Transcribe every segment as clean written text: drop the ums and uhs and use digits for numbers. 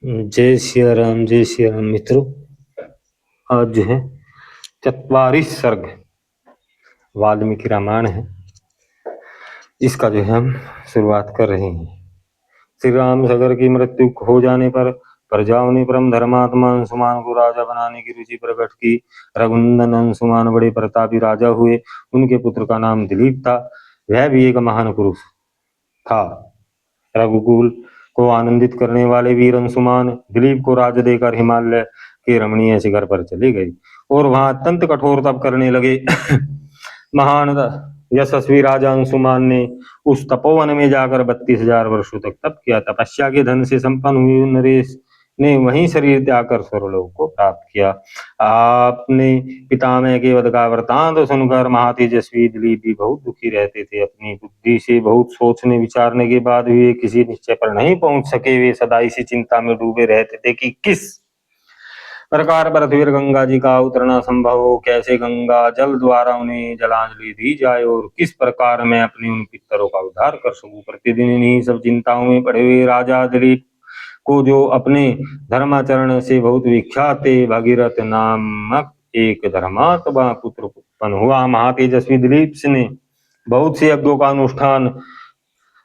जय श्री राम मित्रों। आज जो है 44 सर्ग वाल्मीकि रामायण है, इसका जो है हम शुरुआत कर रहे हैं। श्री राम सगर की मृत्यु हो जाने पर प्रजाओं ने परम धर्मात्मा अंशुमान को राजा बनाने की रुचि प्रकट की। रघुनंदन अंशुमान बड़े प्रतापी राजा हुए। उनके पुत्र का नाम दिलीप था। वह भी एक महान पुरुष था। रघुकुल को आनंदित करने वाले वीर अंशुमान दिलीप को राज्य देकर हिमालय के रमणीय शिखर पर चले गए और वहां अत्यंत कठोर तप करने लगे। महान यशस्वी राजा अंशुमान ने उस तपोवन में जाकर 32,000 वर्षों तक तप किया। तपस्या के धन से संपन्न हुए नरेश ने वहीं शरीर त्याग कर स्वर्गलोक को प्राप्त किया। आपने पितामह के वध का वृतांत सुनकर महातेजस्वी दिलीप भी बहुत दुखी रहते थे। अपनी बुद्धि से बहुत सोचने विचारने के बाद भी वे किसी निश्चय पर नहीं पहुंच सके। वे सदा इसी चिंता में डूबे रहते थे कि किस प्रकार पृथ्वी गंगा जी का उतरना संभव हो, कैसे गंगा जल द्वारा उन्हें जलांजलि दी जाए और किस प्रकार मैं अपने उन पितरों का उद्धार कर सकूं। प्रतिदिन इन्हीं सब चिंताओं में पड़े हुए राजा दिलीप को जो अपने धर्माचरण से बहुत विख्यात थे, भगीरथ नामक एक धर्मात्मा पुत्र उत्पन्न हुआ। महातेजस्वी दिलीप ने बहुत से यज्ञों का अनुष्ठान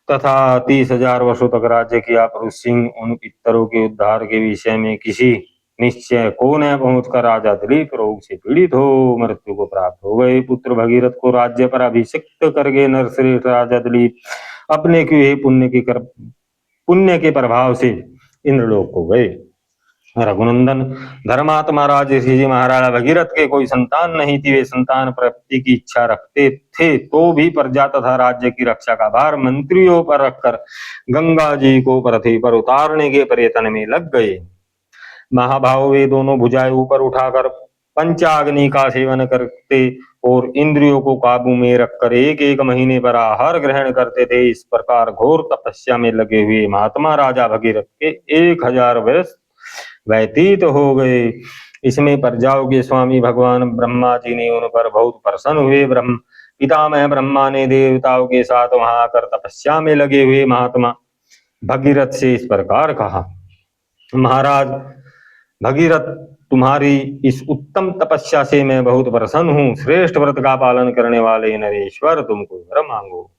तथा 30,000 वर्षों तक राज्य किया। पुरुष सिंह उन पितरों के उद्धार के विषय में किसी निश्चय को न पहुंचकर राजा दिलीप रोग से पीड़ित हो मृत्यु को प्राप्त हो गए। पुत्र भगीरथ को राज्य पर अभिषिक्त करके नरश्रेष्ठ राजा दिलीप अपने किए पुण्य के प्रभाव से इंद्रलोक को गए। रघुनंदन धर्मात्मा राजर्षि जी महाराजा भगीरथ के कोई संतान नहीं थी। वे संतान प्राप्ति की इच्छा रखते थे तो भी प्रजा तथा राज्य की रक्षा का भार मंत्रियों पर रखकर गंगा जी को पृथ्वी पर उतारने के प्रयत्न में लग गए। महाभाव वे दोनों भुजाएं ऊपर उठाकर पंचाग्नि का सेवन करते और इंद्रियों को काबू में रखकर एक एक महीने पर आहार ग्रहण करते थे। इस प्रकार घोर तपस्या में लगे हुए महात्मा राजा भगीरथ के 1,000 वर्ष व्यतीत हो गए। इसमें प्रजाओं के स्वामी भगवान ब्रह्मा जी ने उन पर बहुत प्रसन्न हुए। पितामह ब्रह्मा ने देवताओं के साथ वहां आकर तपस्या में लगे हुए महात्मा भगीरथ से इस प्रकार कहा, महाराज भगीरथ, तुम्हारी इस उत्तम तपस्या से मैं बहुत प्रसन्न हूँ। श्रेष्ठ व्रत का पालन करने वाले नरेश्वर, तुमको वर मांगो।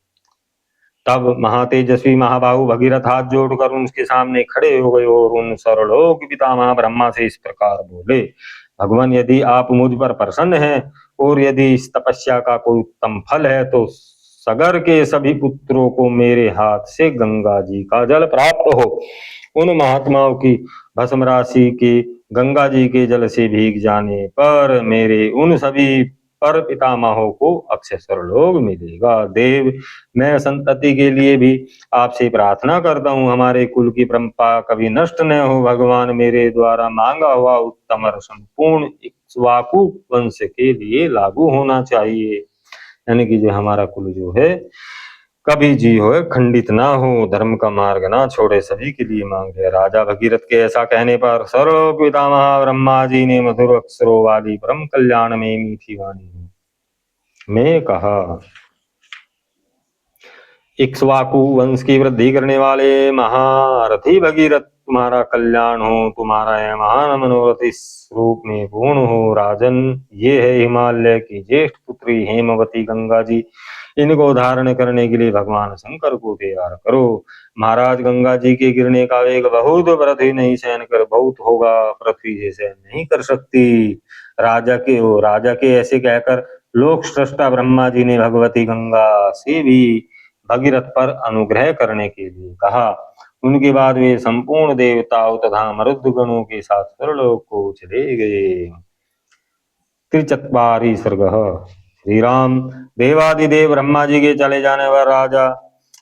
तब महातेजस्वी महाबाहु भगीरथ हाथ जोड़कर उनके सामने खड़े हो गए और उन सर्वलोक पितामह ब्रह्मा से इस प्रकार बोले, भगवान, यदि आप मुझ पर प्रसन्न हैं और यदि इस तपस्या का कोई उत्तम फल है तो सगर के सभी पुत्रों को मेरे हाथ से गंगा जी का जल प्राप्त हो। उन महात्माओं की भस्म राशि के गंगा जी के जल से भीग जाने पर मेरे उन सभी पर पितामहों को अक्षय स्वर्गलोक मिलेगा। देव, मैं संतति के लिए भी आपसे प्रार्थना करता हूँ, हमारे कुल की परंपरा कभी नष्ट न हो। भगवान, मेरे द्वारा मांगा हुआ उत्तम और संपूर्ण इक्ष्वाकु वंश के लिए लागू होना चाहिए। यानी कि जो हमारा कुल जो है कभी जी हो खंडित ना हो, धर्म का मार्ग ना छोड़े, सभी के लिए मांग है। राजा भगीरथ के ऐसा कहने पर सर्वलोक पितामह ब्रह्मा जी ने मधुर अक्षरों वाली परम कल्याण में मीठी वाणी में कहा, इक्ष्वाकु वंश की वृद्धि करने वाले महारथी भगीरथ, तुम्हारा कल्याण हो। तुम्हारा यह महान मनोरथ इस रूप में पूर्ण हो। राजन, ये है हिमालय की ज्येष्ठ पुत्री हेमवती गंगा जी। इनको धारण करने के लिए भगवान शंकर को तैयार करो। महाराज, गंगा जी के गिरने का वेग बहुत पृथ्वी नहीं सहन कर बहुत होगा, पृथ्वी से सहन नहीं कर सकती। राजा के ऐसे कहकर लोक सृष्टा ब्रह्मा जी ने भगवती गंगा से भी भगीरथ पर अनुग्रह करने के लिए कहा। उनके बाद वे संपूर्ण देवताओं तथा मरुदगणों के साथ स्वर्गलोक को चले गए। 43 सर्ग। श्री राम, देवादिदेव ब्रह्मा जी के चले जाने पर राजा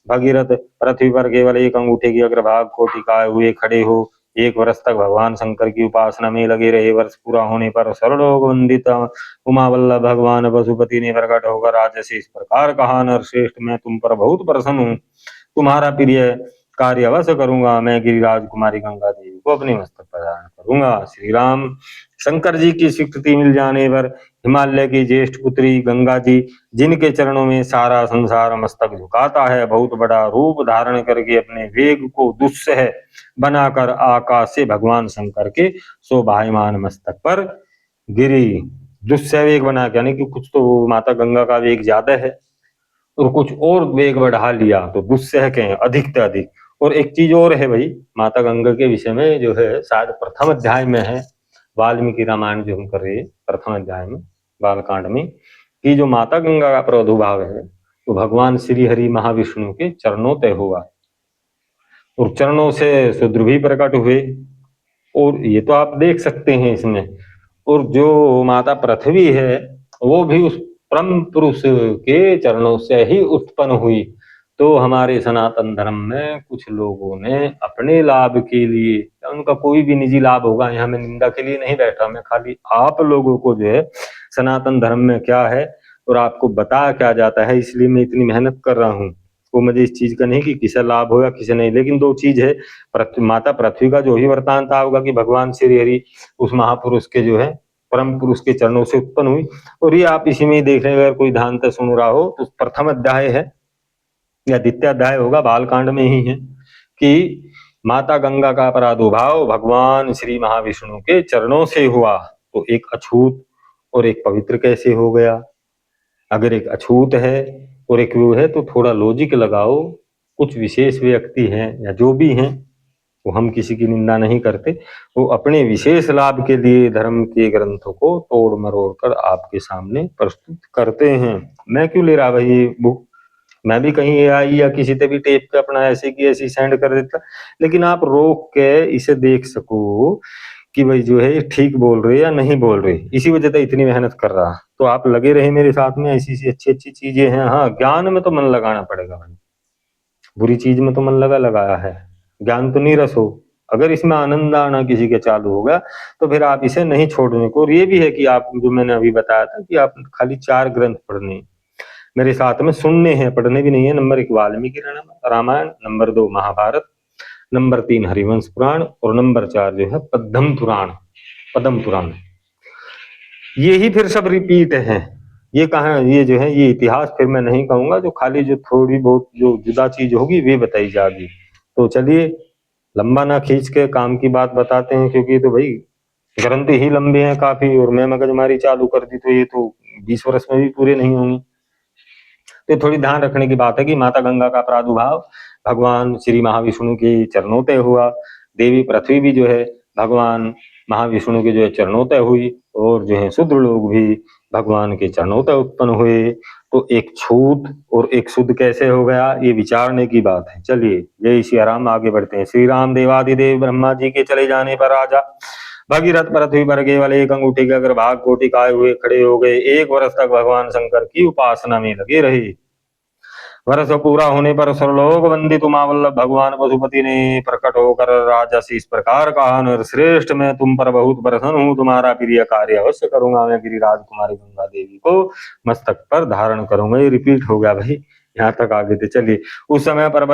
भगीरथ पृथ्वी पर केवल एक अंगूठे की अग्रभाग को टिकाए हुए खड़े हो 1 वर्ष तक भगवान शंकर की उपासना में लगे रहे। वर्ष पूरा होने पर सर्वलोक वंदित उमा वल्लभ भगवान पशुपति ने प्रकट होकर राजा से इस प्रकार कहा, नरश्रेष्ठ, मैं तुम पर बहुत प्रसन्न हूँ। तुम्हारा प्रिय कार्य अवश्य करूंगा। मैं गिरिराज कुमारी गंगा देवी को अपने मस्तक पर धारण करूंगा। श्री राम शंकर जी की स्वीकृति मिल जाने पर हिमालय की ज्येष्ठ पुत्री गंगा जी, जिनके चरणों में सारा संसार मस्तक झुकाता है, बहुत बड़ा रूप धारण करके अपने वेग को दुस्सह बनाकर आकाश से भगवान शंकर के शोभायमान मस्तक पर गिरी। दुस्सह वेग बना के, यानी कि कुछ तो माता गंगा का वेग ज्यादा है और कुछ और वेग बढ़ा लिया तो दुस्सह के हैं, अधिक से अधिक। और एक चीज और है भाई माता गंगा के विषय में, जो है शायद प्रथम अध्याय में है, वाल्मीकि रामायण जो हम कर रहे हैं प्रथम अध्याय में बालकांड में, कि जो माता गंगा का प्रादुर्भाव है तो भगवान श्री हरि महाविष्णु के चरणों तय हुआ और चरणों से रुद्र भी प्रकट हुए। और ये तो आप देख सकते हैं इसमें। और जो माता पृथ्वी है वो भी उस परम पुरुष के चरणों से ही उत्पन्न हुई। तो हमारे सनातन धर्म में कुछ लोगों ने अपने लाभ के लिए, उनका कोई भी निजी लाभ होगा, यहाँ मैं निंदा के लिए नहीं बैठा, मैं खाली आप लोगों को जो है सनातन धर्म में क्या है और आपको बताया क्या जाता है, इसलिए मैं इतनी मेहनत कर रहा हूँ। वो मुझे इस चीज का नहीं कि किसे लाभ हो या किसे नहीं, लेकिन दो चीज है, माता पृथ्वी का जो ही वृतांत होगा कि भगवान श्री हरि उस महापुरुष के जो है परम पुरुष के चरणों से उत्पन्न हुई। और ये आप इसी में ही देख रहे हैं, अगर कोई ध्यान से सुन रहा हो तो प्रथम अध्याय है या द्वितीय अध्याय होगा, बालकांड में ही है कि माता गंगा का प्रादुर्भाव भगवान श्री महाविष्णु के चरणों से हुआ। तो एक अछूत और एक पवित्र कैसे हो गया? अगर एक अछूत है और एक वो है तो थोड़ा लॉजिक लगाओ। कुछ विशेष व्यक्ति हैं या जो भी हैं, वो हम किसी की निंदा नहीं करते, वो अपने विशेष लाभ के लिए धर्म के ग्रंथों को तोड़ मरोड़ कर आपके सामने प्रस्तुत करते हैं। मैं क्यों ले रहा भाई ये बुक? मैं भी कहीं एआई या किसी से भी टेप पे अपना ऐसे की ऐसी सेंड कर देता, लेकिन आप रोक के इसे देख सको कि भाई जो है ठीक बोल रहे या नहीं बोल रहे, इसी वजह से इतनी मेहनत कर रहा। तो आप लगे रहे मेरे साथ में, ऐसी सी अच्छी अच्छी चीजें हैं। हाँ, ज्ञान में तो मन लगाना पड़ेगा भाई, बुरी चीज में तो मन लगाया है। ज्ञान तो नीरस हो, अगर इसमें आनंद आना किसी के चालू होगा तो फिर आप इसे नहीं छोड़ने को। और ये भी है कि आप, जो मैंने अभी बताया था कि आप खाली 4 ग्रंथ पढ़ने मेरे साथ में सुनने हैं, पढ़ने भी नहीं है। Number 1 Valmiki Ramayana, number 2 Mahabharata, number 3 Harivansh Purana और नंबर 4 जो है पद्म पुराण। ये ही फिर सब रिपीट है। ये कहा, ये जो है ये इतिहास फिर मैं नहीं कहूंगा, जो खाली जो थोड़ी बहुत जो जुदा चीज होगी वे बताई जाएगी। तो चलिए लंबा ना खींच के काम की बात बताते हैं, क्योंकि तो भाई ग्रंथ ही लंबे हैं काफी और मैं मगजमारी चालू कर दी तो ये तो 20 वर्ष में भी पूरे नहीं होंगे। तो थोड़ी ध्यान रखने की बात है कि माता गंगा का प्रादुर्भाव भगवान श्री महाविष्णु के चरणों तय हुआ। देवी पृथ्वी भी जो है भगवान महाविष्णु के जो है चरणों तय हुई और जो है शूद्र लोग भी भगवान के चरणों तय उत्पन्न हुए। तो एक छूत और एक शुद्ध कैसे हो गया, ये विचारने की बात है। चलिए जय श्री राम, आगे बढ़ते हैं। श्री राम देवादिदेव ब्रह्मा जी के चले जाने पर राजा भगीरथ पृथ्वी पर केवल एक अंगूठी के अगर भाग कोटि खाए हुए खड़े हो गए। 1 वर्ष तक भगवान शंकर की उपासना में लगे रहे। वर्ष पूरा होने पर सर्वलोक वंदित उमावल्लभ भगवान पशुपति ने प्रकट होकर राजा से इस प्रकार कहा, नरश्रेष्ठ मैं तुम पर बहुत प्रसन्न हूँ, तुम्हारा प्रिय कार्य अवश्य करूंगा। मैं गिरिराज कुमारी गंगा देवी को मस्तक पर धारण करूंगा। ये रिपीट हो गया भाई, यहाँ तक आगे थे। चलिए, उस समय पर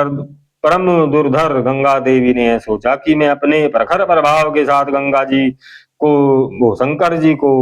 परम दुर्धर गंगा देवी ने सोचा कि मैं अपने प्रखर प्रभाव के साथ गंगा जी को, वो शंकर जी को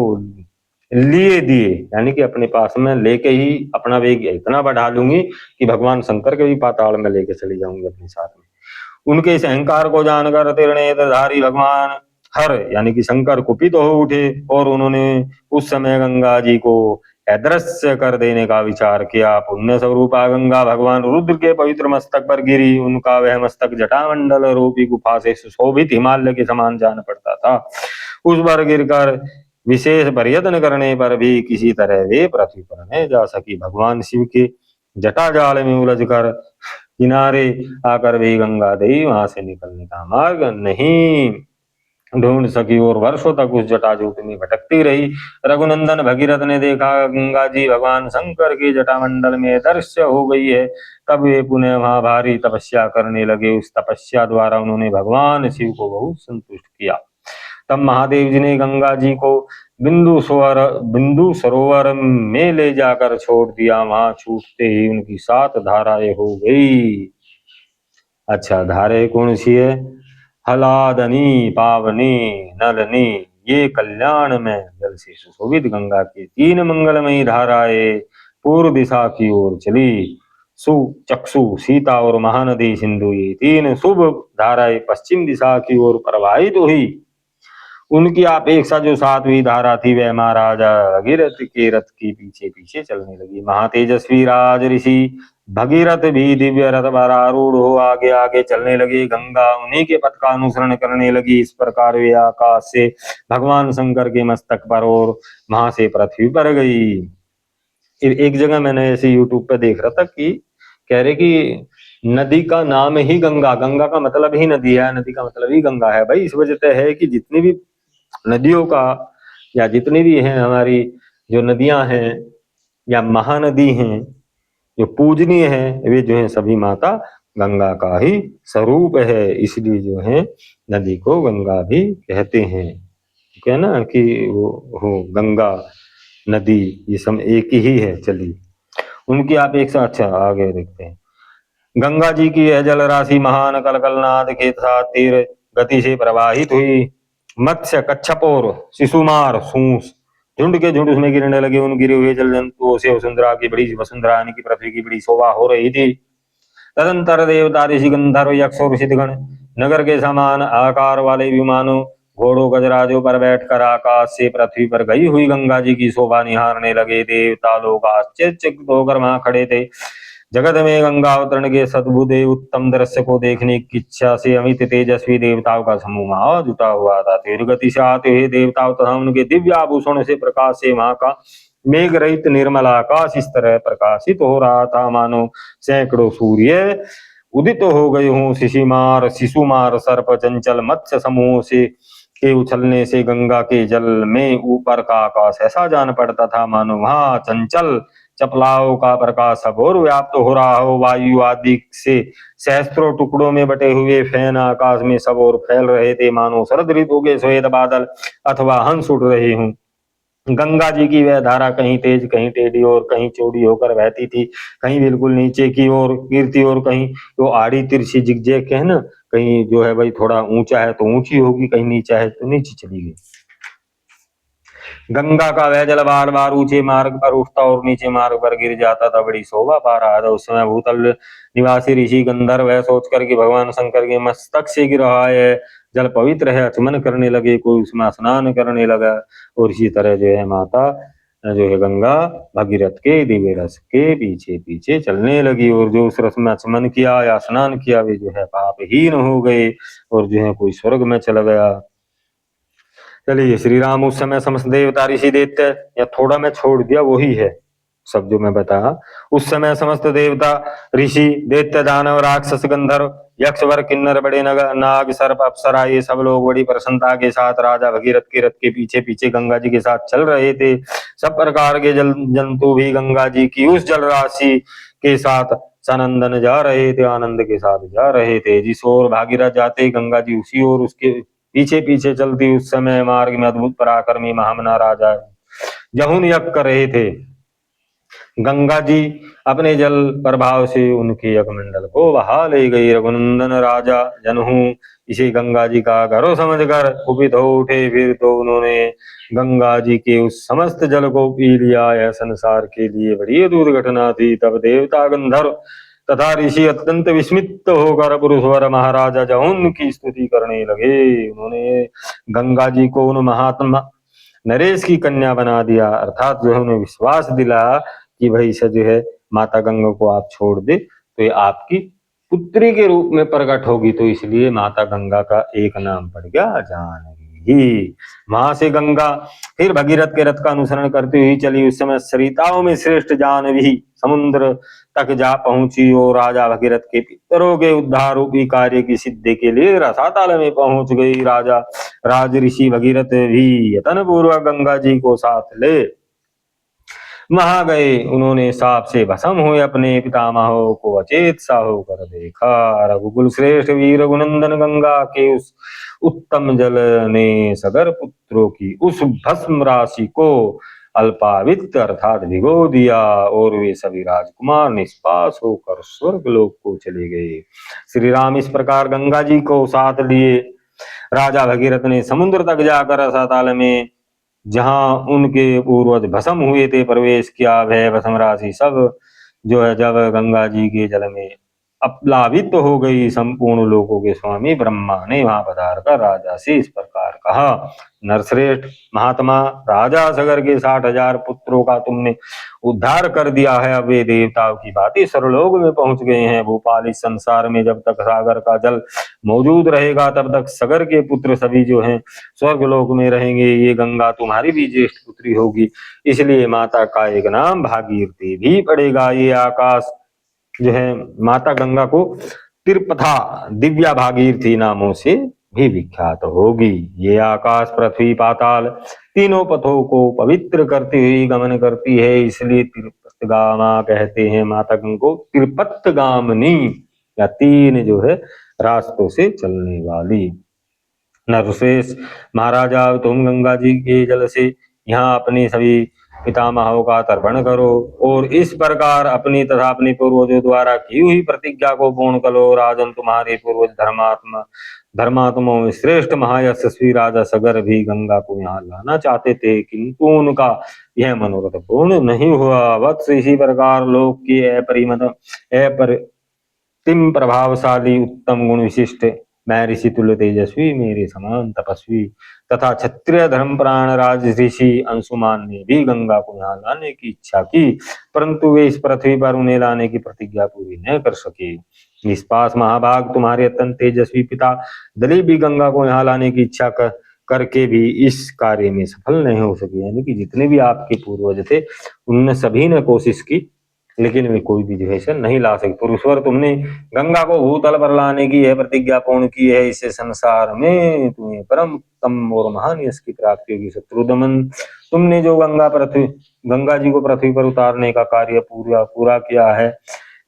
लिए दिए, यानी कि अपने पास में लेके ही अपना वेग इतना बढ़ा लूंगी कि भगवान शंकर के भी पाताल में लेके चली जाऊंगी अपने साथ में। उनके इस अहंकार को जानकर त्रिनेत्रधारी भगवान हर यानी कि शंकर कुपित हो उठे और उन्होंने उस समय गंगा जी को अदृश्य कर देने का विचार किया। पुण्य स्वरूपा गंगा भगवान रुद्र के पवित्र मस्तक पर गिरी। उनका वह मस्तक जटामंडल रूपी गुफा से सुशोभित हिमालय के समान जान पड़ता था। उस पर गिरकर विशेष प्रयत्न करने पर भी किसी तरह वे पृथ्वी पर नहीं जा सकी। भगवान शिव के जटा जाल में उलझ कर किनारे आकर भी गंगा देवी वहां से निकलने का मार्ग नहीं ढूंढ सकी और वर्षों तक उस जटाजूट में भटकती रही। रघुनंदन भगीरथ ने देखा गंगा जी भगवान शंकर के जटामंडल में दृश्य हो गई है, तब वे पुनः वहां भारी तपस्या करने लगे। उस तपस्या द्वारा उन्होंने भगवान शिव को बहुत संतुष्ट किया। तब महादेव जी ने गंगा जी को बिंदु सरोवर में ले जाकर छोड़ दिया। वहां छूटते ही उनकी 7 धाराएं हो गई। अच्छा, धारे कौन सी है? हलादनी, पावनी, नलनी, ये कल्याण में जल से सुशोभित गंगा की 3 मंगलमयी धाराएं पूर्व दिशा की ओर चली। सु, चक्षु, सीता और महानदी सिंधु, ये 3 शुभ धाराएं पश्चिम दिशा की ओर प्रवाहित हुई। उनकी अपेक्षा जो 7वीं धारा थी वह महाराजा भगीरथ के रथ के पीछे पीछे चलने लगी। महातेजस्वी राज ऋषि भगीरथ भी दिव्य रथ पर आरूढ़ हो आगे आगे चलने लगे। गंगा उन्हीं के पथ का अनुसरण करने लगी। इस प्रकार वे आकाश से भगवान शंकर के मस्तक पर और वहां से पृथ्वी पर गई। एक जगह मैंने ऐसे यूट्यूब पे देख रहा था कि कह रहे कि नदी का नाम ही गंगा, गंगा का मतलब ही नदी है, नदी का मतलब ही गंगा है। भाई इस वजह से है कि जितनी भी नदियों का या जितनी भी हैं हमारी जो नदियां हैं या महानदी हैं जो पूजनीय है, वे जो है सभी माता गंगा का ही स्वरूप है। इसलिए जो है नदी को गंगा भी कहते हैं। क्या ना कि वो हो गंगा नदी ये सब एक ही है। चलिए उनकी अपेक्षा, अच्छा आगे देखते हैं। गंगा जी की यह जल राशि महान कलकलनाद के साथ तीव्र गति से प्रवाहित हुई। मत्स्य, कच्छप और शिशुमार सूस झुंड के झुंड उसमें गिरने लगे। उन गिरे हुए जल जंतुओं से वसुंधरा की बड़ी, वसुंधरा यानी कि पृथ्वी की बड़ी शोभा हो रही थी। तदंतर देवता, ऋषि, गंधर्व, यक्ष और सिद्धगण नगर के समान आकार वाले विमानों, घोड़ों, गजराजों पर बैठकर आकाश से पृथ्वी पर गई हुई गंगा जी की शोभा निहारने लगे। देवता लोग आश्चर्यचकित होकर वहां खड़े थे। जगत में गंगा अवतरण के सद्भुत उत्तम दृश्य को देखने की इच्छा से अमित तेजस्वी देवताओं का समूह वहां जुटा हुआ था। तीव्र गति से आते हुए देवताओं तथा उनके दिव्य आभूषण से प्रकाश से वहां का मेघ रहित निर्मल आकाश इस तरह प्रकाशित हो रहा था मानो सैकड़ों सूर्य उदित हो गए हों। शिशिमार, शिशुमार, सर्प, चंचल मत्स्य समूह से के उछलने से गंगा के जल में ऊपर का आकाश ऐसा जान पड़ता था मानो वहां चंचल चपलाओं का प्रकाश सब और व्याप्त हो रहा हो। वायु आदि से सहस्त्रों टुकड़ों में बटे हुए फैन आकाश में सब और फैल रहे थे मानो शरद ऋतु के श्वेत बादल अथवा हंस उड़ रहे हों। गंगा जी की वह धारा कहीं तेज, कहीं टेढ़ी और कहीं चौड़ी होकर बहती थी। कहीं बिल्कुल नीचे की ओर गिरती और कहीं वो आड़ी तिरछी जिगजैग है ना, कहीं जो है भाई थोड़ा ऊंचा है तो ऊंची होगी, कहीं नीचा है तो नीचे चली गई। गंगा का वह जल बार बार ऊंचे मार्ग पर उठता और नीचे मार्ग पर गिर जाता था। बड़ी शोभा पा रहा था। उस समय भूतल निवासी ऋषि गंधर्व वह सोचकर कि भगवान शंकर के मस्तक से गिर रहा है जल पवित्र है, आचमन करने लगे। कोई उसमें स्नान करने लगा और इसी तरह जो है माता जो है गंगा भगीरथ के दिव्य रस के पीछे पीछे चलने लगी। और जो उस रस में आचमन किया या स्नान किया वे जो है पापहीन हो गए और जो है कोई स्वर्ग में चला गया। चलिए श्री राम उस समय समस्त देवता ऋषि दैत्य, या थोड़ा मैं छोड़ दिया वही है सब जो मैं बताया। उस समय समस्त देवता ऋषि दैत्य दानव राक्षस गंधर्व यक्ष वर किन्नर बड़े नाग सर्प अप्सरा ये सब लोग बड़ी प्रसन्नता के साथ राजा भगीरथ के रथ के पीछे पीछे गंगा जी के साथ चल रहे थे। सब प्रकार के जल जंतु भी गंगा जी की उस जल राशि के साथ सनंदन जा रहे थे, आनंद के साथ जा रहे थे। जिस ओर भागीरथ जाते गंगा जी उसी ओर उसके पीछे पीछे चलती। उस समय मार्ग में अद्भुत पराक्रमी महामना राजा जहुन यज्ञ कर रहे थे। गंगा जी अपने जल प्रभाव से उनके यज्ञमंडल को बहा ले गई। रघुनंदन राजा जनहू इसे गंगा जी का गर्व समझकर कुपित हो उठे। फिर तो उन्होंने गंगा जी के उस समस्त जल को पी लिया। यह संसार के लिए बड़ी अद्भुत घटना थी। तब देवता गंधर्व तथा ऋषि अत्यंत विस्मित होकर पुरुषवर महाराजा जहुन की स्तुति करने लगे। उन्होंने गंगा जी को उन महात्मा नरेश की कन्या बना दिया, अर्थात जो है उन्हें विश्वास दिला कि भाई से जो है माता गंगा को आप छोड़ दे तो ये आपकी पुत्री के रूप में प्रकट होगी। तो इसलिए माता गंगा का एक नाम पड़ गया जानकी। वहां से गंगा फिर भगीरथ के रथ का अनुसरण करती हुई चली। उस समय सरिताओं में श्रेष्ठ जानवी समुद्र तक जा पहुंची और राजा भगीरथ के पितरों के उद्धार रूपी कार्य की सिद्धि के लिए रसातल में पहुंच गई। राजा राज ऋषि भगीरथ भी यतन पूर्वक गंगा जी को साथ ले वहां गए। उन्होंने साप से भस्म हुए अपने पितामहों को अचेत सा होकर देखा। रघुकुल श्रेष्ठ वीर रघुनंदन गंगा के उस उत्तम जल ने सगर पुत्रों की उस भस्म राशि को अल्पावित अर्थात भिगो दिया और वे सभी राजकुमार निष्पास होकर स्वर्ग लोक को चले गए। श्री राम इस प्रकार गंगा जी को साथ लिए राजा भगीरथ ने समुद्र तक जाकर रसातल में जहां उनके पूर्वज भस्म हुए थे प्रवेश किया। वह भस्म राशि सब जो है जब गंगा जी के जल में अप्लावित हो गई। संपूर्ण लोकों के स्वामी ब्रह्मा ने वहां पधार कर राजा से इस प्रकार कहा, नरश्रेष्ठ महात्मा, राजा सगर के 60,000 पुत्रों का तुमने उद्धार कर दिया है। अब वे देवताओं की भांति सर्वलोक में पहुंच गए हैं। भोपाल, इस संसार में जब तक सागर का जल मौजूद रहेगा तब तक सगर के पुत्र सभी जो हैं स्वर्गलोक में रहेंगे। ये गंगा तुम्हारी भी ज्येष्ठ पुत्री होगी, इसलिए माता का एक नाम भागीरथी भी पड़ेगा। ये आकाश जो है माता गंगा को तिरपथा दिव्या भागीरथी नामों से भी विख्यात होगी। ये आकाश, पृथ्वी, पाताल तीनों पथों को पवित्र करती हुई गमन करती है, इसलिए तिरुपतगामा कहते हैं। माता गंगा को तिरुपतगामिनी या तीन जो है रास्तों से चलने वाली। नरश्रेष्ठ महाराजा, तुम गंगा जी के जल से यहाँ अपने सभी पितामहों का तर्पण करो और इस प्रकार अपनी तथा अपने पूर्वजों द्वारा की हुई प्रतिज्ञा को पूर्ण करो। राजन, तुम्हारे पूर्वज धर्मात्माओं में श्रेष्ठ महायशस्वी राजा सगर भी गंगा को यहाँ लाना चाहते थे, किंतु उनका यह मनोरथ पूर्ण नहीं हुआ। वत्स, इसी प्रकार लोक की अप्रतिम प्रभावशाली उत्तम गुण विशिष्ट मैं ऋषि तुल्य तेजस्वी, मेरे समान तपस्वी तथा क्षत्रिय धर्मप्राण राज ऋषि अंशुमान ने भी गंगा को यहाँ लाने की इच्छा की, परंतु वे इस पृथ्वी पर उन्हें लाने की प्रतिज्ञा पूरी न कर सके। निष्पास महाभाग, तुम्हारे अत्यंत तेजस्वी पिता दलीप भी गंगा को यहाँ लाने की इच्छा करके भी इस कार्य में सफल नहीं हो सके। यानी कि जितने भी आपके पूर्वज थे उनने सभी ने कोशिश की, लेकिन वे कोई भी जो है नहीं ला सके। पुरुषवर, तुमने गंगा को भूतल पर लाने की यह प्रतिज्ञा पूर्ण की है, इससे संसार में तुम्हें परम उत्तम और महान यश की प्राप्ति होगी। शत्रुदमन, तुमने जो गंगा जी को पृथ्वी पर उतारने का कार्य पूरा किया है,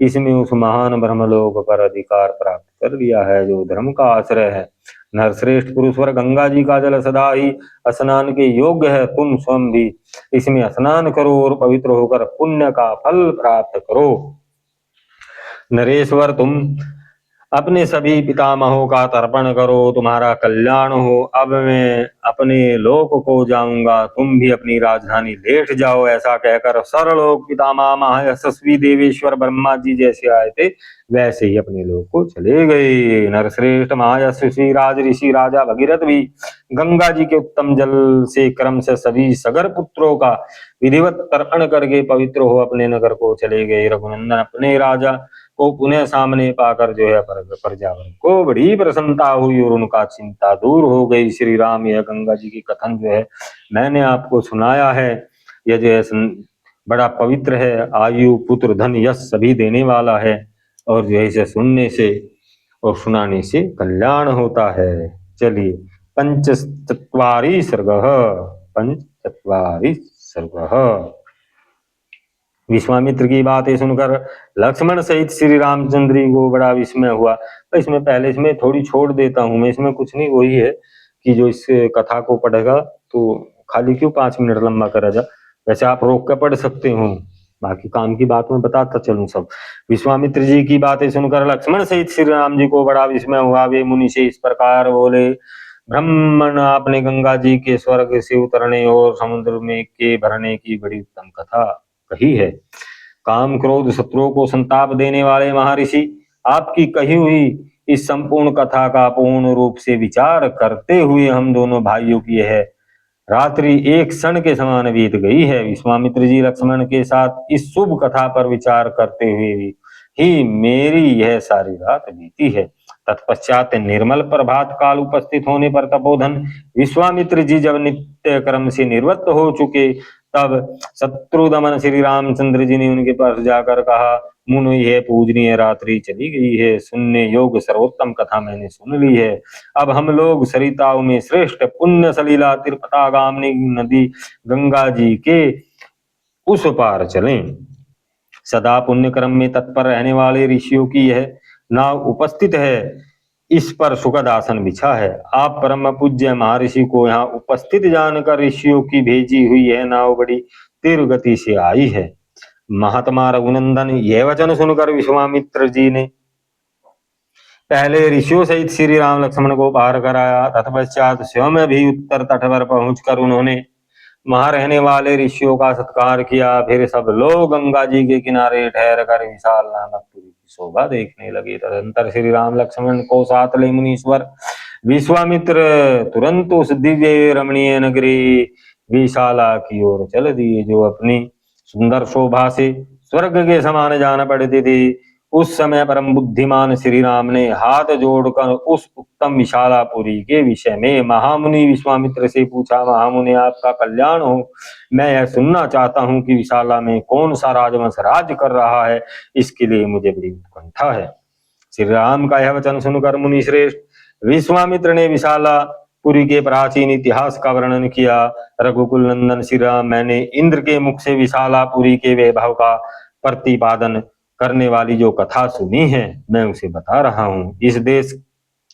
इसमें उस महान ब्रह्मलोक पर अधिकार प्राप्त कर लिया है जो धर्म का आश्रय है। नरश्रेष्ठ पुरुषवर, गंगा जी का जल सदा ही स्नान के योग्य है। तुम स्वयं भी इसमें स्नान करो और पवित्र होकर पुण्य का फल प्राप्त करो। नरेश्वर, तुम अपने सभी पितामहों का तर्पण करो, तुम्हारा कल्याण हो। अब मैं अपने लोक को जाऊंगा, तुम भी अपनी राजधानी लेट जाओ। ऐसा कहकर सर्वलोक पितामह महायशस्वी देवेश्वर ब्रह्मा जी जैसे आए थे वैसे ही अपने लोक को चले गए। नरश्रेष्ठ महायशस्वी राज ऋषि राजा भगीरथ भी गंगा जी के उत्तम जल से क्रम से सभी सगर पुत्रों का विधिवत तर्पण करके पवित्र हो अपने नगर को चले गए। रघुनंदन, अपने राजा को पुनः सामने पाकर जो है प्रजावर को बड़ी प्रसन्नता हुई और उनका चिंता दूर हो गई। श्री राम, यह गंगा जी की कथन जो है मैंने आपको सुनाया है, यह जो है बड़ा पवित्र है, आयु पुत्र धन यश सभी देने वाला है और जो है इसे सुनने से और सुनाने से कल्याण होता है। चलिए, पंचचत्वारि सर्ग। विश्वामित्र की बातें सुनकर लक्ष्मण सहित श्री रामचंद्र जी को बड़ा विस्मय हुआ। तो इसमें थोड़ी छोड़ देता हूँ मैं, इसमें कुछ नहीं, वही है कि जो इस कथा को पढ़ेगा तो खाली क्यों 5 मिनट लंबा करा जा, वैसे आप रोक कर पढ़ सकते हो, बाकी काम की बात में बताता चलूं सब। विश्वामित्र जी की बातें सुनकर लक्ष्मण सहित श्री राम जी को बड़ा विस्मय हुआ। वे मुनि से इस प्रकार बोले, ब्राह्मण, आपने गंगा जी के स्वर्ग से उतरने और समुद्र में के भरने की बड़ी उत्तम कथा कही है। काम क्रोध शत्रुओं को संताप देने वाले महर्षि, आपकी कही हुई इस संपूर्ण कथा का पूर्ण रूप से विचार करते हुए हम दोनों भाइयों की यह रात्रि एक क्षण के समान बीत गई है। विश्वामित्र जी लक्ष्मण के साथ इस शुभ कथा पर विचार करते हुए ही मेरी यह सारी रात बीती है। तत्पश्चात निर्मल प्रभात काल उपस्थित होने पर तपोधन विश्वामित्र जी जब नित्य कर्म से निवृत्त हो चुके, तब शत्रुदमन श्री रामचंद्र जी ने उनके पास जाकर कहा, मुनि, यह पूजनीय रात्रि चली गई है, सुनने योग्य सर्वोत्तम कथा मैंने सुन ली है। अब हम लोग सरिताओं में श्रेष्ठ पुण्य सलीला तिरुपतागामिनी नदी गंगा जी के उस पार चलें। सदा पुण्य क्रम में तत्पर रहने वाले ऋषियों की यह नाव उपस्थित है। इस पर सुखद आसन बिछा है। आप परम पूज्य महर्षि को यहाँ उपस्थित जानकर ऋषियों की भेजी हुई यह नाव बड़ी तीव्र गति से आई है। महात्मा रघुनंदन यह वचन सुनकर विश्वामित्र जी ने पहले ऋषियों सहित श्री राम लक्ष्मण को पार कराया। तत्पश्चात स्वयं भी उत्तर तट पर पहुंचकर उन्होंने वहां रहने वाले ऋषियों का सत्कार किया। फिर सब लोग गंगा जी के किनारे ठहर कर विशाल नामक पुरी की शोभा देखने लगे। तदंतर श्री राम लक्ष्मण को साथ ले मुनीश्वर विश्वामित्र तुरंत उस दिव्य रमणीय नगरी विशाला की ओर चल दिए, जो अपनी सुंदर शोभा से स्वर्ग के समान जान पड़ती थी। उस समय परम बुद्धिमान श्री राम ने हाथ जोड़कर उस उत्तम विशालापुरी के विषय में महामुनि विश्वामित्र से पूछा। महामुनि, आपका कल्याण हो, मैं यह सुनना चाहता हूँ कि विशाला में कौन सा राजवंश राज्य कर रहा है, इसके लिए मुझे बड़ी उत्कंठा है। श्री राम का यह वचन सुनकर मुनि श्रेष्ठ विश्वामित्र ने विशालापुरी के प्राचीन इतिहास का वर्णन किया। रघुकुल नंदन श्री राम, मैंने इंद्र के मुख से विशालापुरी के वैभव का प्रतिपादन करने वाली जो कथा सुनी है, मैं उसे बता रहा हूँ। इस देश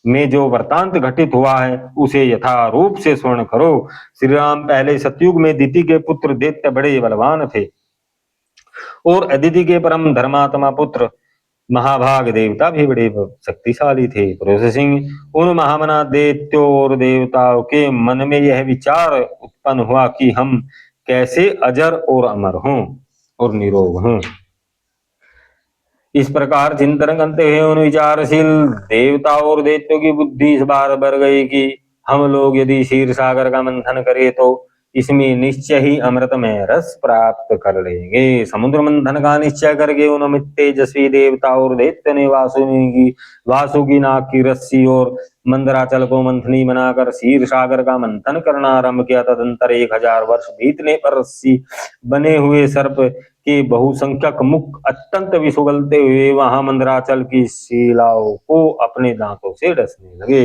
में जो वृतांत घटित हुआ है उसे यथारूप से स्मरण करो। श्री राम पहले सतयुग में दिति के पुत्र दैत्य बड़े बलवान थे और अदिति के परम धर्मात्मा पुत्र महाभाग देवता भी बड़े शक्तिशाली थे। पुरुष सिंह, उन महामना दैत्यों और देवताओं के मन में यह विचार उत्पन्न हुआ कि हम कैसे अजर और अमर हों और निरोग हों। इस प्रकार चिंतन करते हुए उन विचारशील देवताओं और दैत्यों की बुद्धि इस बार बढ़ गई कि हम लोग यदि क्षीर सागर का मंथन करें तो इसमें निश्चय ही अमृतमय रस प्राप्त कर लेंगे। समुद्र मंथन का निश्चय करके उन तेजस्वी देवता और दैत्य ने वासुकी नाग की रस्सी और मंदराचल को मंथनी बनाकर क्षीर सागर का मंथन करना आरंभ किया। तदंतर 1000 वर्ष बीतने पर रस्सी बने हुए सर्प के बहुसंख्यक मुख अत्यंत विष उगलते हुए वहां मंदराचल की शिलाओं को अपने दांतों से डसने लगे।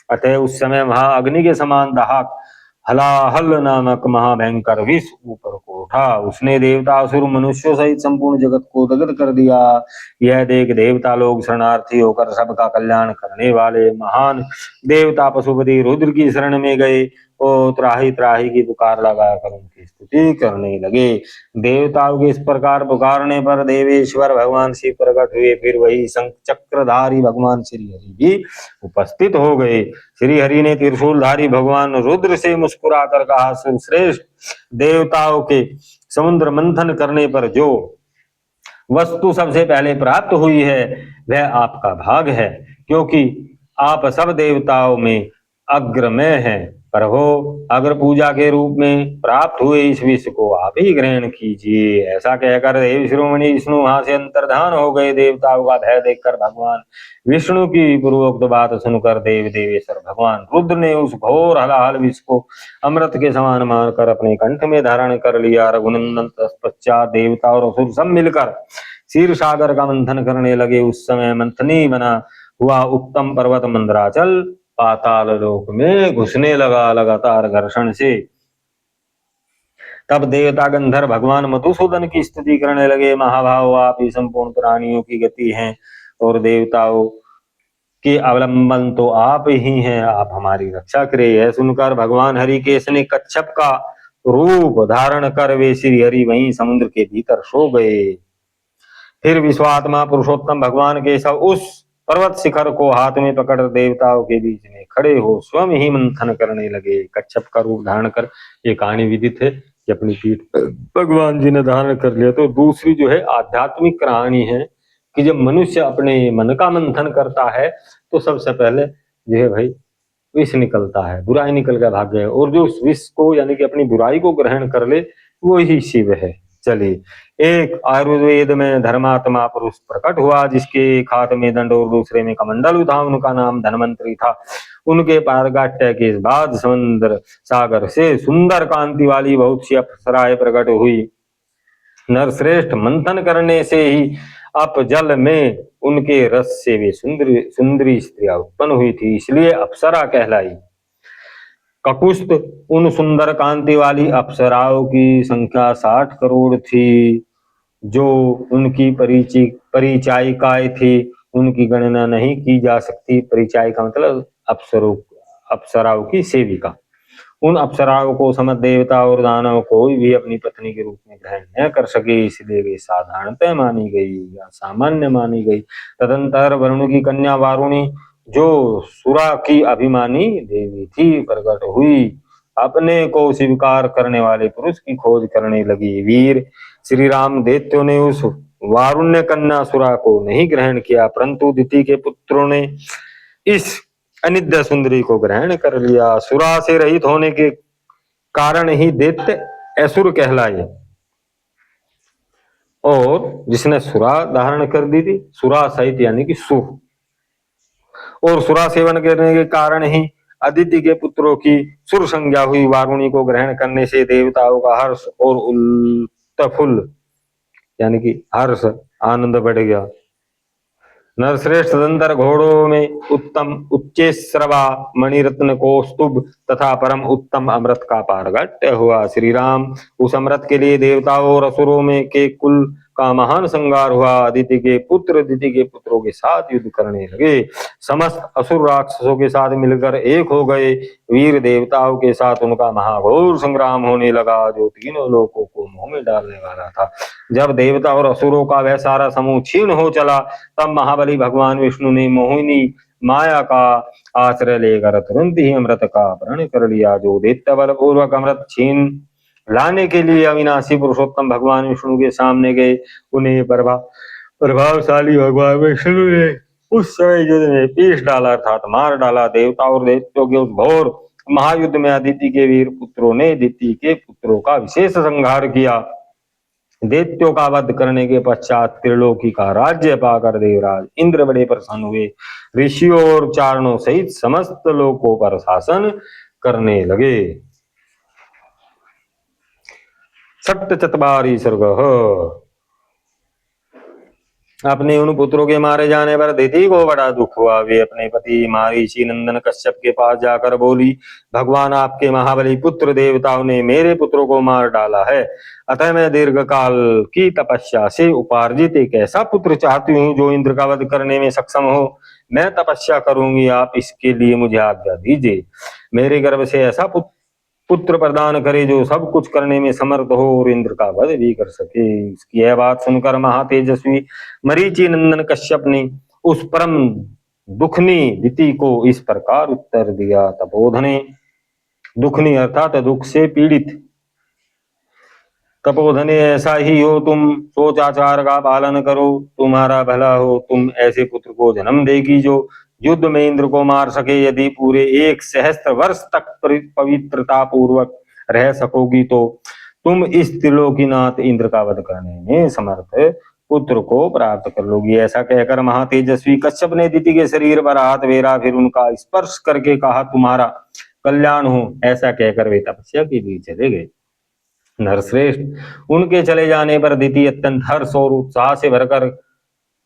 अतः उस समय वहां अग्नि के समान दाहक हलाहल नामक महाभयंकर विष ऊपर को उठा। उसने देवता असुर मनुष्यों सहित संपूर्ण जगत को दग्ध कर दिया। यह देख देवता लोग शरणार्थी होकर सबका कल्याण करने वाले महान देवता पशुपति रुद्र की शरण में गए और त्राही त्राही की पुकार लगाकर उनकी स्तुति करने लगे। देवताओं के इस प्रकार पुकारने पर देवेश्वर भगवान शिव प्रकट हुए। फिर वही शंख चक्रधारी भगवान श्री हरि भी उपस्थित हो गए। श्री हरि ने त्रिशूलधारी भगवान रुद्र से मुस्कुराकर कहा, श्रेष्ठ देवताओं के समुद्र मंथन करने पर जो वस्तु सबसे पहले प्राप्त हुई है वह आपका भाग है, क्योंकि आप सब देवताओं में अग्रमय हैं। प्रभो, अग्र पूजा के रूप में प्राप्त हुए इस विष को आप ही ग्रहण कीजिए। ऐसा कहकर देव शिरोमणि विष्णु वहां से अंतर्धान हो गए। देवताओं का भय देखकर भगवान विष्णु की पूर्वोक्त बात सुनकर देव देवेश्वर भगवान रुद्र ने उस घोर हलाहल विष को अमृत के समान मानकर अपने कंठ में धारण कर लिया। रघुनंदन तत्पश्चात देवता और असुर सब मिलकर क्षीर सागर का मंथन करने लगे। उस समय मंथनी बना हुआ उत्तम पर्वत मंदराचल पाताल लोक में घुसने लगा लगातार घर्षण से। तब देवता गंधर्व भगवान मधुसूदन की स्तुति करने लगे। महाभाव, आप ही संपूर्ण प्राणियों की गति हैं और देवताओं के अवलंबन तो आप ही हैं, आप हमारी रक्षा करें। यह सुनकर भगवान हरिकेश ने कच्छप का रूप धारण कर वे श्री हरि वहीं समुद्र के भीतर सो गए। फिर विश्वात्मा पुरुषोत्तम भगवान केशव उस पर्वत शिखर को हाथ में पकड़ देवताओं के बीच में खड़े हो स्वयं ही मंथन करने लगे। कच्छप का रूप धारण कर, ये कहानी विदित है कि अपनी पीठ भगवान जी ने धारण कर लिया। तो दूसरी जो है आध्यात्मिक कहानी है कि जब मनुष्य अपने मन का मंथन करता है तो सबसे पहले जो है भाई विष निकलता है, बुराई निकल कर भाग गए, और जो उस विष को यानी कि अपनी बुराई को ग्रहण कर ले वो ही शिव है। चलिए, एक आयुर्वेद में धर्मात्मा पुरुष प्रकट हुआ जिसके एक हाथ में दंड और दूसरे में कमंडल था। उनका नाम धनवंतरी था। उनके पारगाट्य के बाद समुद्र सागर से सुंदर कांति वाली बहुत सी अप्सराएं प्रकट हुई। नरश्रेष्ठ मंथन करने से ही अप जल में उनके रस से वे सुंदरी स्त्रियां उत्पन्न हुई थी, इसलिए अप्सरा कहलाई। ककुस्त उन सुंदर कांति वाली अप्सराओं की संख्या 60 करोड़ थी जो उनकी परिचायिकाएं थी। उनकी गणना नहीं की जा सकती। परिचाय का मतलब अप्सराओं की सेविका। उन अप्सराओं को समस्त देवता और दानव कोई भी अपनी पत्नी के रूप में ग्रहण न कर सके, इसलिए वे साधारणतः मानी गई या सामान्य मानी गई। तदंतर वरुण की कन्या वारुणी, जो सुरा की अभिमानी देवी थी, प्रकट हुई। अपने को स्वीकार करने वाले पुरुष की खोज करने लगी। वीर श्री राम दैत्यों ने उस वारुण्य कन्या सुरा को नहीं ग्रहण किया, परंतु दिति के पुत्रों ने इस अनिद्य सुंदरी को ग्रहण कर लिया। सुरा से रहित होने के कारण ही दैत्य असुर कहलाए, और जिसने सुरा धारण कर दी थी, सुरा सहित यानी कि सुर, और सुरा सेवन करने के कारण ही अदिति के पुत्रों की सुर संज्ञा हुई। वारुणी को ग्रहण करने से देवताओं का हर्ष और उत्फुल्ल यानी कि हर्ष आनंद बढ़ गया। नरश्रेष्ठ तदंतर घोड़ों में उत्तम उच्चैश्रवा मणिरत्न कौस्तुभ तथा परम उत्तम अमृत का पारगट्य हुआ। श्री राम उस अमृत के लिए देवताओं और असुरों में के कुल का महान संहार हुआ। दिति के पुत्रों के साथ युद्ध करने लगे। समस्त असुर राक्षसों के साथ मिलकर एक हो गए। वीर देवताओं के साथ उनका महाघोर संग्राम होने लगा, जो तीनों लोगों को मुंह में डालने वाला था। जब देवता और असुरों का वह सारा समूह क्षीण हो चला, तब महाबली भगवान विष्णु ने मोहिनी माया का आश्रय लेकर तुरंत ही अमृत का अपहरण कर लिया। जो दैत्य बल पूर्वक अमृत छीन लाने के लिए अविनाशी पुरुषोत्तम भगवान विष्णु के सामने गए, उन्हें प्रभावशाली भगवान विष्णु ने उस समय युद्ध में पीस डाला, अर्थात मार डाला। देवता और दैत्यों के उस घोर महायुद्ध में अदिति के वीर पुत्रों ने दिति के पुत्रों का विशेष संहार किया। दैत्यों का वध करने के पश्चात त्रिलोकी का राज्य पाकर देवराज इंद्र बड़े प्रसन्न हुए। ऋषियों और चारणों सहित समस्त लोकों पर शासन करने लगे। षट्चत्वारि सर्ग। अपने उन पुत्रों के मारे जाने पर दिति को बड़ा दुख हुआ। वे अपने पति मारीची नंदन कश्यप के पास जाकर बोली, भगवान आपके महाबली पुत्र देवताओं ने मेरे पुत्रों को मार डाला है, अतः मैं दीर्घ काल की तपस्या से उपार्जित एक ऐसा पुत्र चाहती हूँ जो इंद्र का वध करने में सक्षम हो। मैं तपस्या करूंगी, आप इसके लिए मुझे आज्ञा दीजिए। मेरे गर्भ से ऐसा पुत्र प्रदान करे जो सब कुछ करने में समर्थ हो और इंद्र का वध भी कर सके। इसकी यह बात सुनकर महातेजस्वी मरीचि नंदन कश्यप ने उस परम दुखनी दिति को इस प्रकार उत्तर दिया। तपोधने, दुखनी अर्थात दुख से पीड़ित, तपोधने ऐसा ही हो, तुम सोचाचार का पालन करो, तुम्हारा भला हो। तुम ऐसे पुत्र को जन्म देगी जो युद्ध में इंद्र को मार सके। यदि पूरे 1 सहस्त्र वर्ष तक पवित्रता पूर्वक रह सकोगी तो तुम इस त्रिलोकीनाथ इंद्र का वध करने में समर्थ पुत्र को प्राप्त कर लोगी। ऐसा कहकर महातेजस्वी कश्यप ने दिति के शरीर पर हाथ फेरा, फिर उनका स्पर्श करके कहा, तुम्हारा कल्याण हो। ऐसा कहकर वे तपस्या के लिए चले गए। नरश्रेष्ठ, उनके चले जाने पर दिति अत्यंत हर्ष और उत्साह से भरकर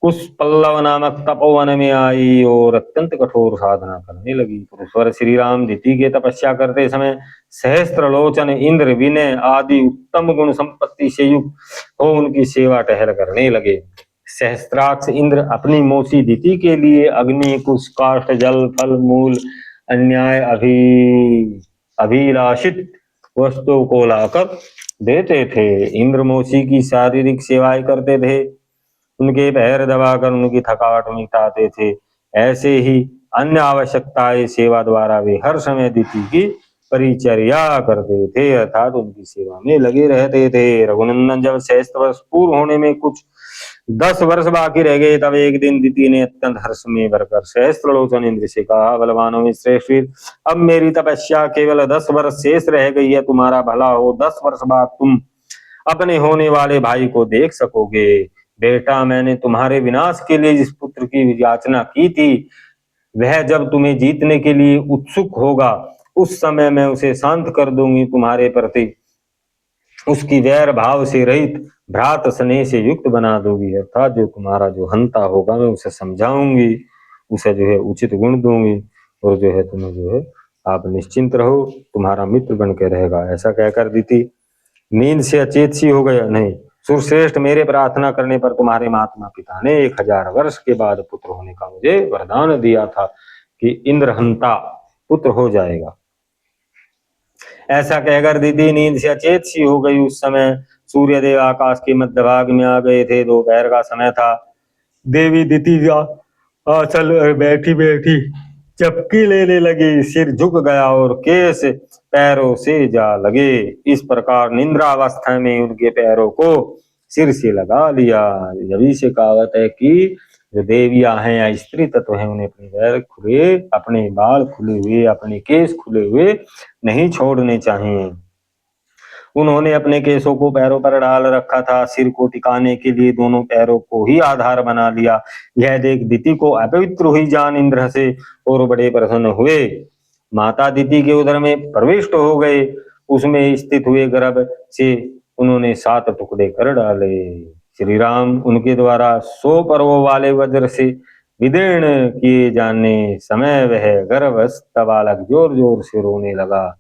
कुशपल्लव नामक तपोवन में आई और अत्यंत कठोर साधना करने लगी। पुरुषवर श्री राम दिति के तपस्या करते समय सहस्त्र लोचन इंद्र विनय आदि उत्तम गुण संपत्ति से युक्त हो उनकी सेवा टहल करने लगे। सहस्त्राक्ष इंद्र अपनी मौसी दिति के लिए अग्नि, कुश, काष्ठ, जल, फल, मूल, अन्याय अभिलाषित वस्तुओं को लाकर देते थे। इंद्र मौसी की शारीरिक सेवाएं करते थे, उनके पैर दबाकर उनकी थकावट मिटाते थे। ऐसे ही अन्य आवश्यकताएं सेवा द्वारा वे हर समय दिति की परिचर्या करते थे, अर्थात उनकी सेवा में लगे रहते थे। रघुनंदन, जब सहस्त्र वर्ष पूर्ण होने में कुछ 10 वर्ष बाकी रह गए, तब एक दिन दिति ने अत्यंत हर्ष में भरकर सहस्त्रलोचन इंद्र से कहा, बलवानों में श्रेष्ठ, अब मेरी तपस्या केवल 10 वर्ष शेष रह गई है, तुम्हारा भला हो। 10 वर्ष बाद तुम अपने होने वाले भाई को देख सकोगे। बेटा, मैंने तुम्हारे विनाश के लिए जिस पुत्र की याचना की थी, वह जब तुम्हें जीतने के लिए उत्सुक होगा, उस समय मैं उसे शांत कर दूंगी। तुम्हारे प्रति उसकी वैर भाव से रहित भ्रात स्नेह से युक्त बना दूंगी, अर्थात जो तुम्हारा जो हंता होगा मैं उसे समझाऊंगी, उसे जो है उचित गुण दूंगी, और जो है तुम्हें जो है आप निश्चिंत रहो, तुम्हारा मित्र बन के रहेगा। ऐसा कहकर दिति नींद से अचेत सी हो गया, नहीं, सुरश्रेष्ठ, मेरे प्रार्थना करने पर तुम्हारे माता पिता ने 1000 वर्ष के बाद पुत्र होने का मुझे वरदान दिया था कि इंद्रहंता पुत्र हो जाएगा। ऐसा कहकर दीदी नींद से अचेत सी हो गई। उस समय सूर्यदेव आकाश के मध्य भाग में आ गए थे। दोपहर का समय था। देवी दीति आंचल बैठी बैठी चपकी लेने लगी। सिर झुक गया और केस पैरों से जा लगे। इस प्रकार निंद्रावस्था में उनके पैरों को सिर से लगा लिया। यही से कहावत है कि जो देवियां हैं या स्त्री तत्व हैं, उन्हें अपने पैर खुले, अपने बाल खुले हुए, अपने केस खुले हुए नहीं छोड़ने चाहिए। उन्होंने अपने केसों को पैरों पर डाल रखा था। सिर को टिकाने के लिए दोनों पैरों को ही आधार बना लिया। यह देख दिति को अपवित्र हुई जान इंद्र से और बड़े प्रसन्न हुए। माता दिति के उदर में प्रविष्ट हो गए। उसमें स्थित हुए गर्भ से उन्होंने 7 टुकड़े कर डाले। श्री राम उनके द्वारा 100 पर्वों वाले वज्र से विदीर्ण किए जाने समय वह गर्भस्थ बालक जोर जोर से रोने लगा।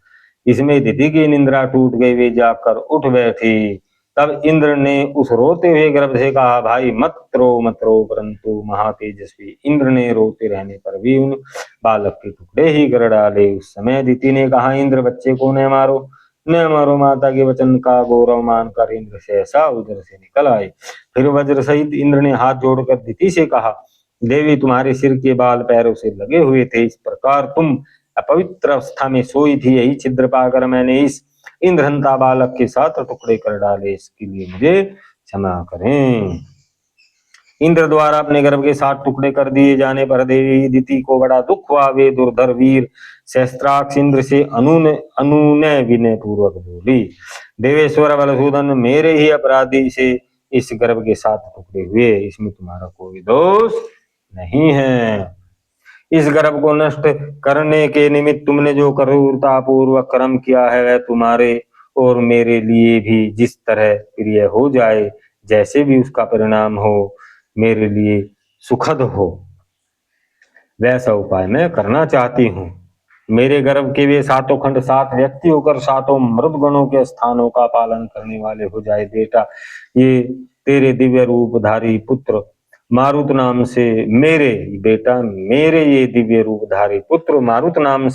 इसमें दिति की निंद्रा टूट गई। वे जाकर उठ बैठी। तब इंद्र ने उस रोते हुए गर्भ से कहा, भाई मत रो। परंतु महातेजस्वी इंद्र ने रोते रहने पर भी उन बालक के टुकड़े ही कर डाले। उस समय दिति ने कहा, इंद्र बच्चे को न मारो। माता के वचन का गौरव मानकर इंद्र सहसा उधर से निकल आए। फिर वज्र सहित इंद्र ने हाथ जोड़कर दिति से कहा, देवी तुम्हारे सिर के बाल पैरों से लगे हुए थे। इस प्रकार तुम अपवित्र अवस्था में सोई थी। यही छिद्र पाकर मैंने इस इंद्रहंता बालक के 7 टुकड़े कर डाले। इसके लिए मुझे क्षमा करें। इंद्र द्वारा अपने गर्भ के 7 टुकड़े कर दिए जाने पर देवी दिति को बड़ा दुख हुआ। वे दुर्धर वीर सहस्त्राक्ष इंद्र से अनुनय विनय पूर्वक बोली, देवेश्वर बलसूदन, मेरे ही अपराधी से इस गर्भ के 7 टुकड़े हुए। इसमें तुम्हारा कोई दोष नहीं है। इस गर्भ को नष्ट करने के निमित्त तुमने जो क्रूरता पूर्वक कर्म किया है, वह तुम्हारे और मेरे लिए भी जिस तरह प्रिय हो जाए, जैसे भी उसका परिणाम हो, मेरे लिए सुखद हो, वैसा उपाय मैं करना चाहती हूँ। मेरे गर्भ के वे 7 खंड 7 व्यक्ति होकर 7 मृदगणों के स्थानों का पालन करने वाले हो जाए। बेटा, ये तेरे दिव्य रूपधारी पुत्र मारुत नाम से मेरे ये दिव्य रूपधारी पुत्र मारुत नाम से